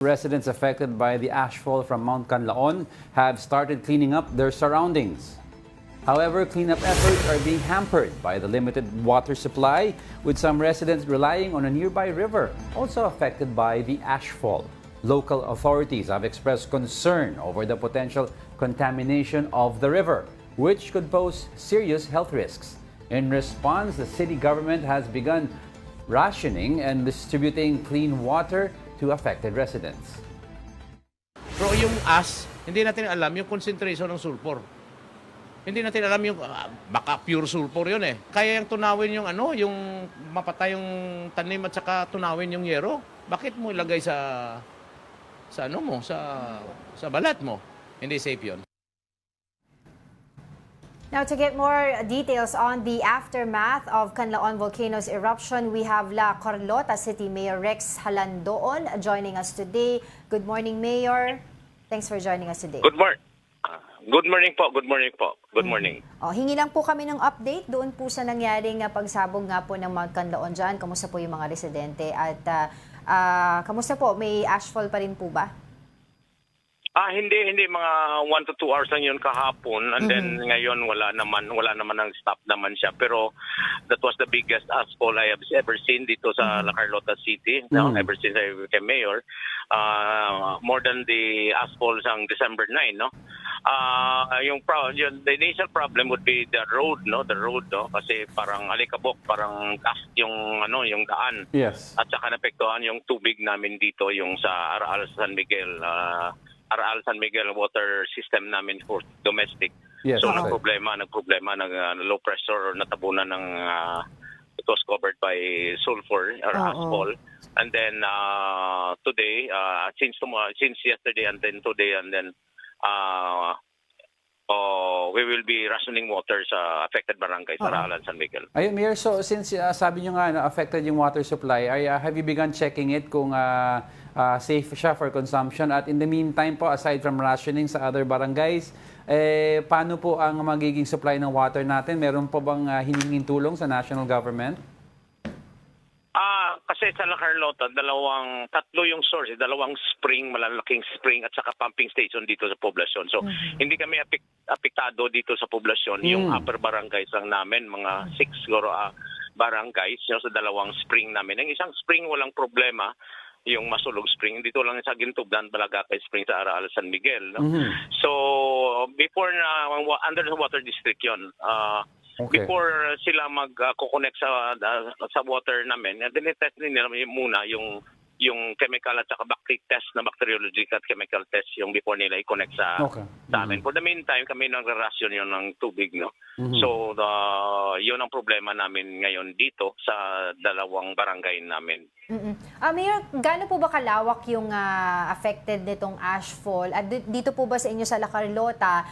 Residents affected by the ashfall from Mount Canlaon have started cleaning up their surroundings. However, cleanup efforts are being hampered by the limited water supply, with some residents relying on a nearby river, also affected by the ashfall. Local authorities have expressed concern over the potential contamination of the river, which could pose serious health risks. In response, the city government has begun rationing and distributing clean water to affected residents. Pero yung hindi natin alam yung concentration ng sulfur. Hindi natin alam yung baka pure sulfur yun eh. Kaya yung tunawin yung yung mapatay yung tanim at saka tunawin yung yero. Bakit mo ilagay sa balat mo? Hindi safe yun. Now, to get more details on the aftermath of Canlaon volcano's eruption, we have La Carlota City Mayor Rex Halandoon joining us today. Good morning, Mayor. Thanks for joining us today. Good morning. Good morning po. Good morning po. Good morning. Hingi lang po kami ng update doon po sa nangyaring pagsabog nga po ng Mount Canlaon dyan. Kamusta po yung mga residente at kamusta po? May ashfall pa rin po ba? Hindi mga 1 to 2 hours lang yun kahapon, and then ngayon wala naman ang stop naman siya, pero that was the biggest ashfall I have ever seen dito sa La Carlota City, ever since I became mayor. More than the ashfall sang December 9, no? The initial problem would be the road, no? Kasi parang alikabok, parang gas yung daan. Yes. At saka napektuhan yung tubig namin dito, yung sa Aral San Miguel water system namin for domestic. Yes, So okay. nagproblema low pressure or natabunan ng it was covered by sulfur or ashfall. And then today, since yesterday and then today, and then we will be rationing water sa affected barangays, Aralan, San Miguel. Ayun, Mayor, so since sabi nyo nga affected yung water supply, have you begun checking it kung safe siya for consumption? At in the meantime po, aside from rationing sa other barangays, paano po ang magiging supply ng water natin? Meron po bang hiningin tulong sa national government? Kasi sa La Carlota, tatlo yung source, dalawang malalaking spring at saka pumping station dito sa poblasyon. So, hindi kami apektado dito sa poblasyon. Yung upper barangays lang namin, mga 6 siguro barangays, yung sa dalawang spring namin. Ang isang spring walang problema, yung Masulog Spring. Dito lang sa Gintubdan, Balagacay Spring sa Aral San Miguel. No? So, before under the water district yun, Okay. Before sila mag-connect sa water namin, dinitest nila muna yung chemical at saka bacteriology at chemical test yung before nila i-connect sa amin. For the meantime, kami nag-ration yun ng tubig. No? So, yun ang problema namin ngayon dito sa dalawang barangay namin. Mayor, gaano po ba kalawak yung affected nitong ashfall? At dito po ba sa inyo sa La Carlota,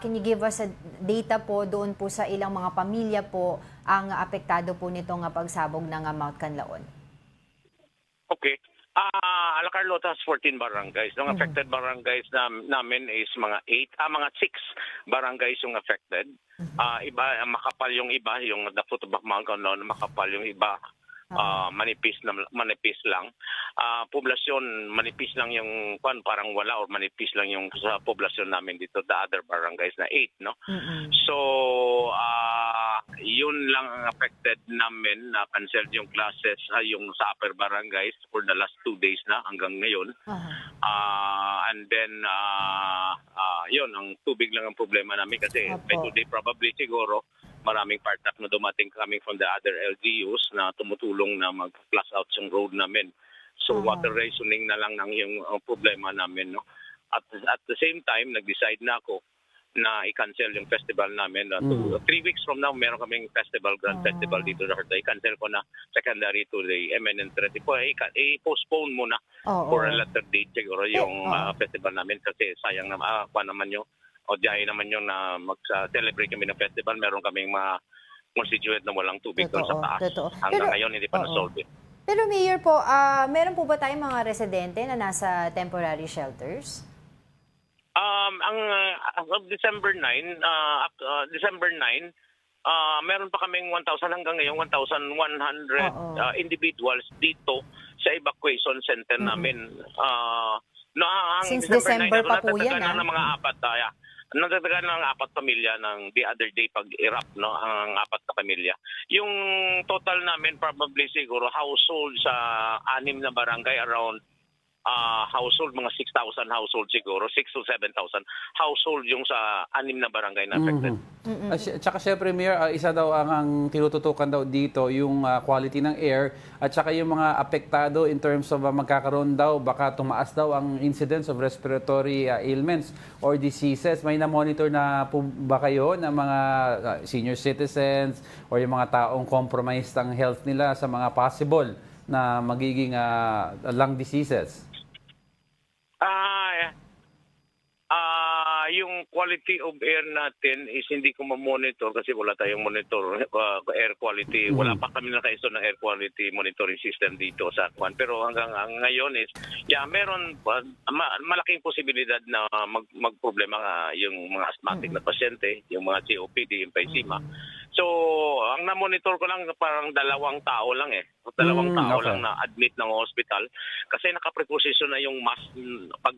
can you give us a data po doon po sa ilang mga pamilya po ang apektado po nitong pagsabog ng Mount Canlaon? Okay. La Carlota has 14 barangays. Yung affected barangays namin is mga 6 barangays yung affected. Iba, makapal yung iba, yung the foot of Mount Canlaon, makapal yung iba. Manipis lang. Poblasyon, manipis lang yung parang wala or manipis lang yung sa poblasyon namin dito, the other barangays na 8, no? So, yun lang ang affected namin, na canceled yung classes yung sa upper barangays for the last 2 days na hanggang ngayon. And then, yun, ang tubig lang ang problema namin kasi by today probably siguro maraming part-up na dumating coming from the other LGUs na tumutulong na mag-flush out yung road namin. So water rationing na lang yung problema namin. No? At the same time, nag-decide na ako na i-cancel yung festival namin. 3 weeks from now, meron kaming grand festival dito sa Cartay. I-cancel ko na secondary to the MNN 30 po. I-postpone muna for a later date siguro yung festival namin kasi sayang na naman yung diyahe naman yung na mag-celebrate kami ng festival. Meron kaming mga constituent na walang tubig doon sa taas. Hanggang ngayon, hindi pa na-solve. Pero Mayor po, meron po ba tayong mga residente na nasa temporary shelters? Ang December 9, meron pa kaming 1,000 hanggang ngayon, 1,100 individuals dito sa evacuation center namin. Since December pa po yan, ng mga apat, nadagdagan ng 4 pamilya ng the other day pag erupt, no, ang 4 na pamilya. Yung total namin probably siguro household sa 6 na barangay around household, mga 6,000 household siguro, 6 to 7,000 household yung sa 6 na barangay na affected. At saka syempre, Mayor, isa daw ang tinututukan daw dito yung quality ng air at saka yung mga apektado in terms of magkakaroon daw, baka tumaas daw ang incidence of respiratory ailments or diseases. May na-monitor na po ba kayo ng mga senior citizens or yung mga taong compromised ang health nila sa mga possible na magiging lung diseases? Yung quality of air natin is hindi ko ma-monitor kasi wala tayong monitor air quality. Wala pa kami naka-install ng air quality monitoring system dito sa Kwan. Pero hanggang ngayon is, meron malaking posibilidad na magproblema yung mga asthmatic na pasyente, yung mga COPD, emphysema. So, ang na-monitor ko lang parang 2 tao lang lang na admit ng hospital kasi naka-preposition na yung mask pag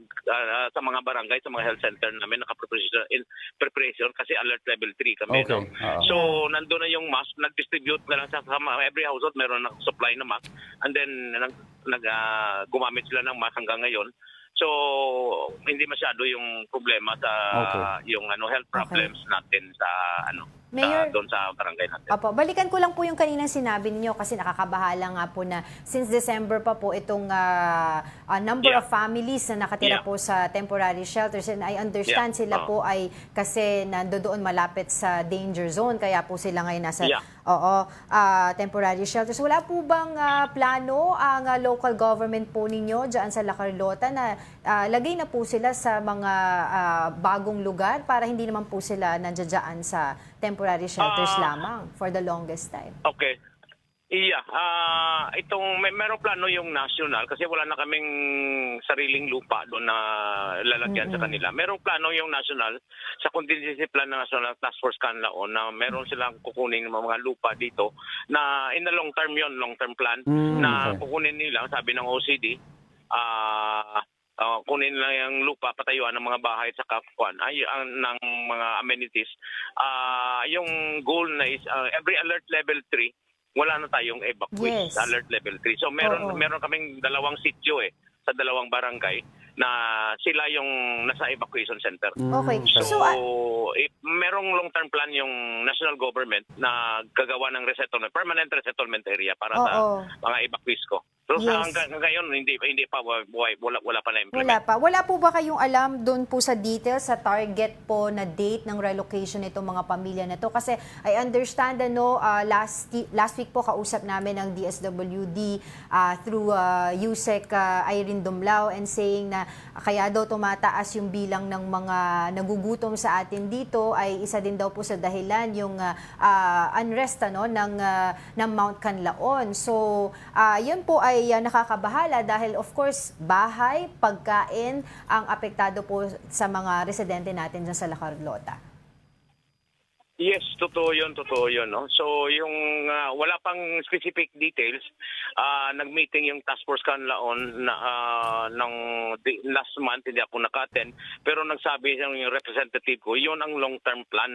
sa mga barangay, sa mga health center namin, naka-preposition in preparation kasi alert level 3 kami. Okay. No? So, nandun na yung mask, nag-distribute na lang sa every household meron na supply na mask and then gumamit sila ng mask hanggang ngayon. So, hindi masyado yung problema sa yung health problems natin sa Mayor, doon sa barangay natin. Opo, balikan ko lang po yung kaninang sinabi niyo kasi nakakabahala nga po na since December pa po itong number of families na nakatira po sa temporary shelters, and I understand sila po ay kasi nandoon malapit sa danger zone kaya po sila ngayon nasa temporary shelters. Wala po bang plano ang local government po ninyo dyan sa La Carlota na lagay na po sila sa mga bagong lugar para hindi naman po sila nandiyan sa temporary shelters lamang for the longest time? Okay. Merong plano yung national kasi wala na kaming sariling lupa doon na lalagyan sa kanila. Merong plano yung national sa contingency plan ng National Task Force Canlaon na meron silang kukunin ng mga lupa dito na in the long term plan na kukunin nila, sabi ng OCD, kunin lang yung lupa, patayuan ng mga bahay sa Kapuan, ng mga amenities. Yung goal na is every alert level 3, wala na tayong evacuate sa alert level 3. So meron kaming 2 sitio sa 2 barangay na sila yung nasa evacuation center. Okay. So merong long-term plan yung national government na gagawa ng permanent resettlement area para sa mga evacuees ko. So hanggang ngayon hindi pa wala pa na implement. Wala po ba kayong alam doon po sa details sa target po na date ng relocation nitong mga pamilya na to? Kasi I understand last week po kausap namin ang DSWD through Yusek Irene Dumlao and saying na kaya daw tumataas yung bilang ng mga nagugutom sa atin dito ay isa din daw po sa dahilan yung unrest ng Mount Canlaon. So yun po ay nakakabahala dahil of course bahay, pagkain ang apektado po sa mga residente natin dyan sa La Carlota. Yes, totoo yun. No? So, yung wala pang specific details, nag-meeting yung Task Force Canlaon ng last month, hindi ako naka-attend, pero nagsabi yung representative ko, yun ang long-term plan.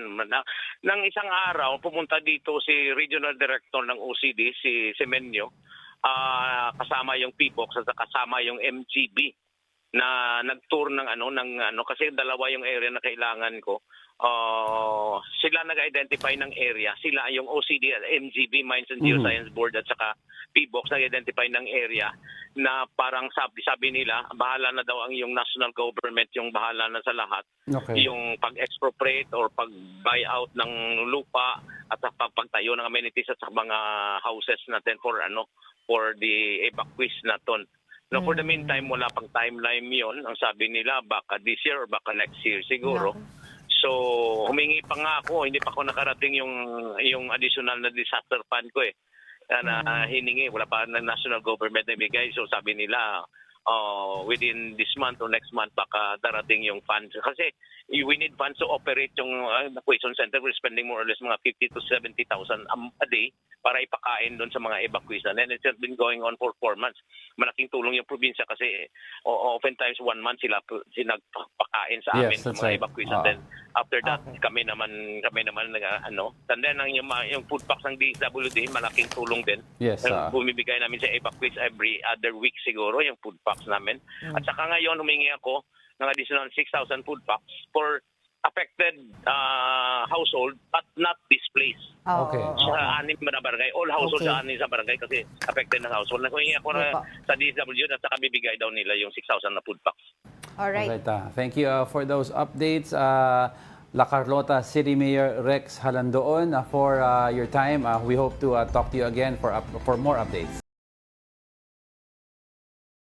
Nang isang araw, pumunta dito si Regional Director ng OCD, si Semenyo, kasama yung PBOX at kasama yung MGB na nag-tour ng kasi 2 yung area na kailangan ko. Sila nag-identify ng area. Sila yung OCD at MGB, Mines and Geoscience Board at saka PBOX nag-identify ng area na parang sabi nila, bahala na daw ang yung national government, yung bahala na sa lahat. Yung pag-expropriate or pag-buy out ng lupa at pagtayo ng amenities at sa mga houses natin for the evacuees natin. No, for the meantime, wala pang timeline yon. Ang sabi nila, baka this year or baka next year siguro. So, humingi pa nga ako, hindi pa ako nakarating yung additional na disaster fund ko na hiningi. Wala pa na national government na ibigay. So, sabi nila, within this month or next month baka darating yung funds. Kasi we need funds to operate yung evacuation center. We're spending more or less mga 50 to 70,000 a day para ipakain doon sa mga evacuees. And it's been going on for 4 months. Malaking tulong yung probinsya kasi oftentimes 1 month sila nagpakain sa amin Yes, sa that's mga right. evacuees. And then after that, Okay. kami naman and then yung food packs ng DSWD, malaking tulong din. Yes, Bumibigay namin sa evacuees every other week siguro yung food packs namin. At saka ngayon humingi ako ng additional 6,000 food packs for affected household but not displaced. Oo, Okay. oo, Sa 6 na barangay, all households Okay. sa 6 sa barangay kasi affected ng household. Humingi ako Okay po. sa DSWD at saka bibigay daw nila yung 6,000 na food packs. Alright. Alright, thank you for those updates. La Carlota City Mayor Rex Halandoon for your time. We hope to talk to you again for more updates.